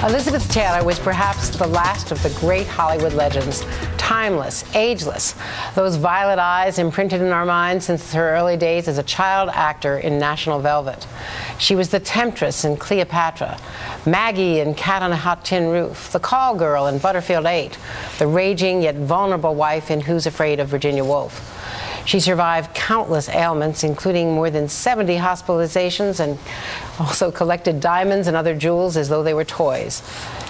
Elizabeth Taylor was perhaps the last of the great Hollywood legends, timeless, ageless. Those violet eyes imprinted in our minds since her early days as a child actor in National Velvet. She was the temptress in Cleopatra, Maggie in Cat on a Hot Tin Roof, the call girl in Butterfield 8, the raging yet vulnerable wife in Who's Afraid of Virginia Woolf. She survived countless ailments, including more than 70 hospitalizations, and also collected diamonds and other jewels as though they were toys.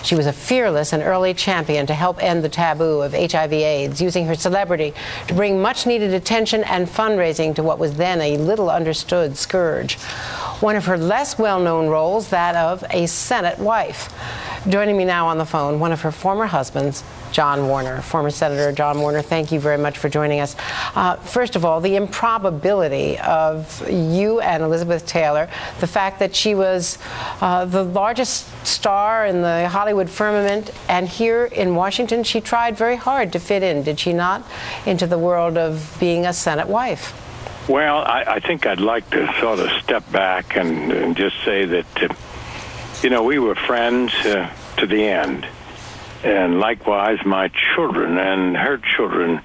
She was a fearless and early champion to help end the taboo of HIV/AIDS, using her celebrity to bring much-needed attention and fundraising to what was then a little-understood scourge. One of her less well-known roles, that of a Senate wife. Joining me now on the phone, one of her former husbands, John Warner. Former Senator John Warner, thank you very much for joining us. First of all, the improbability of you and Elizabeth Taylor, the fact that she was the largest star in the Hollywood firmament, and here in Washington, she tried very hard to fit in, did she not, into the world of being a Senate wife? Well, I think I'd like to sort of step back and just say that, we were friends to the end. And likewise, my children and her children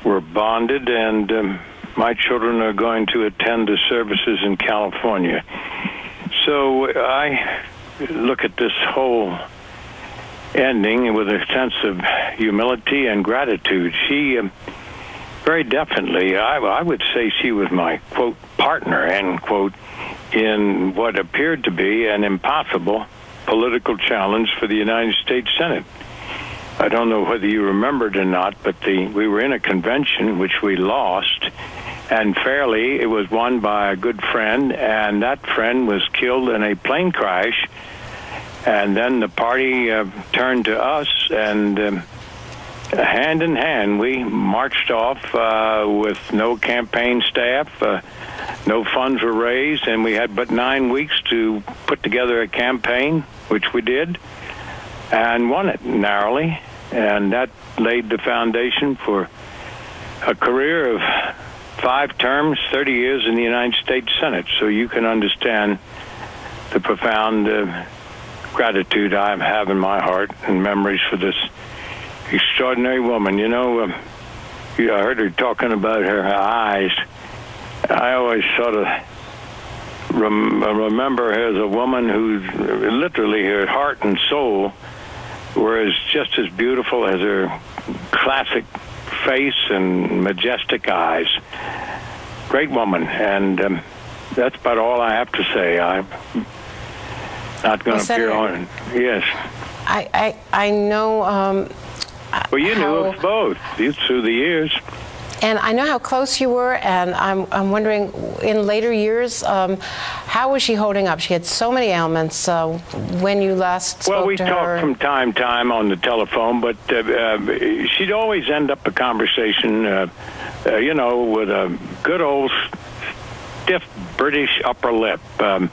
were bonded, and my children are going to attend the services in California. So I look at this whole ending with a sense of humility and gratitude. She very definitely, I would say she was my, quote, partner, end quote, in what appeared to be an impossible political challenge for the United States Senate. I don't know whether you remembered or not, but we were in a convention which we lost, and fairly. It was won by a good friend, and that friend was killed in a plane crash. And then the party turned to us, and hand in hand, we marched off with no campaign staff, no funds were raised, and we had but 9 weeks to put together a campaign, which we did, and won it narrowly. And that laid the foundation for a career of 5 terms, 30 years in the United States Senate. So you can understand the profound gratitude I have in my heart and memories for this extraordinary woman. I heard her talking about her eyes. I always sort of remember her as a woman who literally her heart and soul were just as beautiful as her classic face and majestic eyes. Great woman, and that's about all I have to say. I'm not going to appear on. Yes. I know. Well, you knew us both through the years. And I know how close you were, and I'm wondering, in later years, how was she holding up? She had so many ailments when you last spoke to her. Well, we talked from time to time on the telephone, but she'd always end up a conversation, with a good old stiff British upper lip. There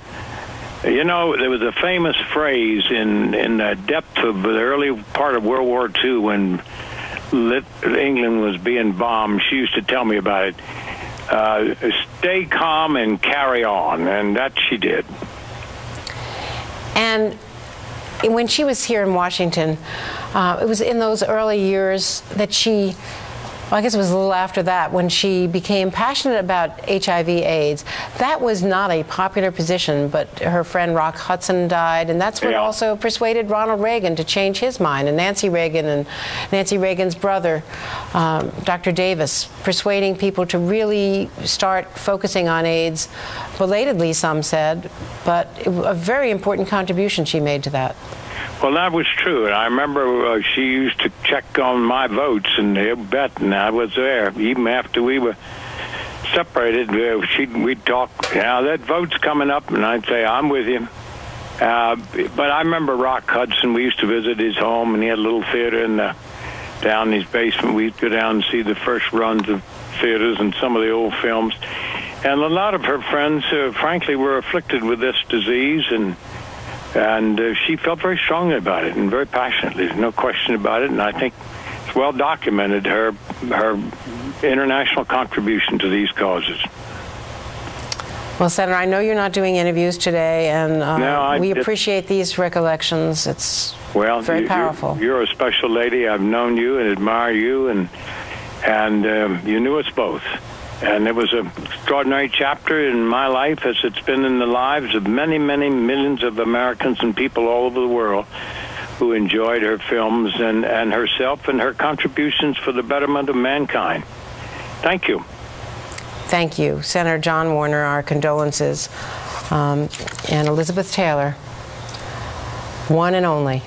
was a famous phrase in the depth of the early part of World War II when England was being bombed. She used to tell me about it. Stay calm and carry on, and that she did. And when she was here in Washington, it was in those early years that I guess it was a little after that, when she became passionate about HIV/AIDS. That was not a popular position, but her friend Rock Hudson died, and that's what also persuaded Ronald Reagan to change his mind, and Nancy Reagan's brother, Dr. Davis, persuading people to really start focusing on AIDS, belatedly some said, but a very important contribution she made to that. Well, that was true, and I remember she used to check on my votes, and you bet, and I was there. Even after we were separated, we'd talk, that vote's coming up, and I'd say, I'm with you. But I remember Rock Hudson. We used to visit his home, and he had a little theater down in his basement. We'd go down and see the first runs of theaters and some of the old films. And a lot of her friends, frankly, were afflicted with this disease, and she felt very strongly about it and very passionately. There's no question about it. And I think it's well documented, her international contribution to these causes. Well, Senator, I know you're not doing interviews today, and No, we appreciate these recollections. It's very powerful. You're a special lady. I've known you and admire you, and you knew us both. And it was an extraordinary chapter in my life, as it's been in the lives of many, many millions of Americans and people all over the world who enjoyed her films and herself and her contributions for the betterment of mankind. Thank you. Thank you. Senator John Warner, our condolences. And Elizabeth Taylor, one and only,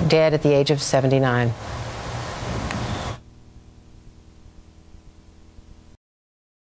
dead at the age of 79.